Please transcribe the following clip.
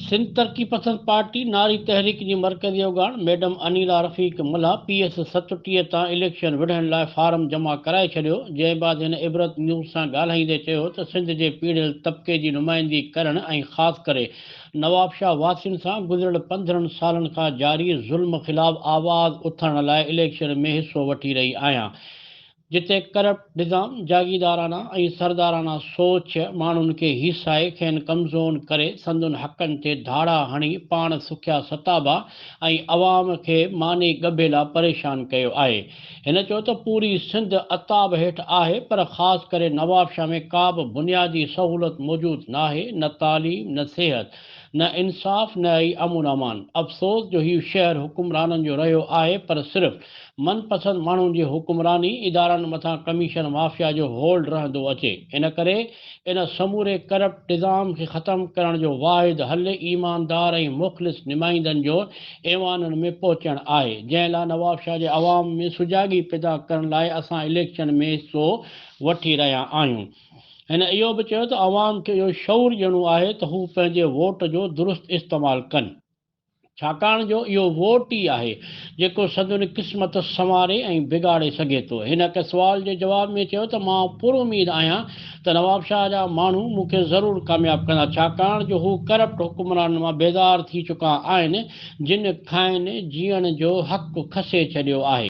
सिंध तरक़ी पसंद पार्टी नारी तहरीक जी मरकज़ी अॻवान मैडम अनीला रफ़ीक मुल्ला PS 37 तां इलेक्शन विढ़ण लाइ फार्म जमा कराए छॾियो। जंहिं बाद हिन इबरत न्यूज़ सां ॻाल्हाईंदे चयो त सिंध जे पीढ़ियल तबिके जी नुमाइंदगी करण ऐं ख़ासि करे नवाब शाह वासियुनि सां गुज़िरियल 15 सालनि खां जारी ज़ुल्म ख़िलाफ़ आवाज़ उथारण लाइ इलेक्शन में हिसो वठी रही आहियां। जिते करप्ट निज़ाम जागीदाराना ऐं सरदाराना सोच माण्हुनि खे हीसाए खेनि कमज़ोर करे संदुनि हक़नि ते धाड़ा हणी पाण सुखिया सताबा ऐं अवाम खे मानी ॻभेला परेशान कयो आहे। हिन चयो त पूरी सिंध अताब हेठि आहे, पर ख़ासि करे नवाब शाह में का बि बुनियादी सहूलियत मौजूदु नाहे, न तालीम, न सिहत, न इंसाफ़, न ई अमन अमान। अफ़सोस जो हीउ शहर हुकुमराननि जो रहियो आहे, पर सिर्फ़ु मनपसंद माण्हुनि जी हुकुमरानी इदारनि मथां कमीशन माफ़िया जो होल्ड रहंदो अचे। इन करे इन समूरे करप्ट निज़ाम खे ख़तमु करण जो वाहिद हल ईमानदार ऐं मुख़लिस नुमाइंदनि जो ऐवाननि में पहुचणु आहे, जंहिं लाइ नवाब शाह जे अवाम में सुजाॻी पैदा करण लाइ असां इलेक्शन में हिसो वठी रहिया आहियूं। हिन इहो बि चयो त अवाम खे इहो शऊर ॾियणो आहे त हू पंहिंजे वोट जो दुरुस्त इस्तेमालु कनि, छाकाणि जो इहो वोट ई आहे जेको संदुनि क़िस्मत संवारे ऐं बिगाड़े सघे थो। हिन हिकु सुवाल जे जवाब में चयो त मां पुरुमीद आहियां त नवाब शाह जा माण्हू मूंखे ज़रूरु कामयाबु कंदा, छाकाणि जो हू करप्ट हुकुमराननि मां बेज़ार थी चुका आहिनि, जिन खाइण जीअण जो हक़ु खसे छॾियो आहे।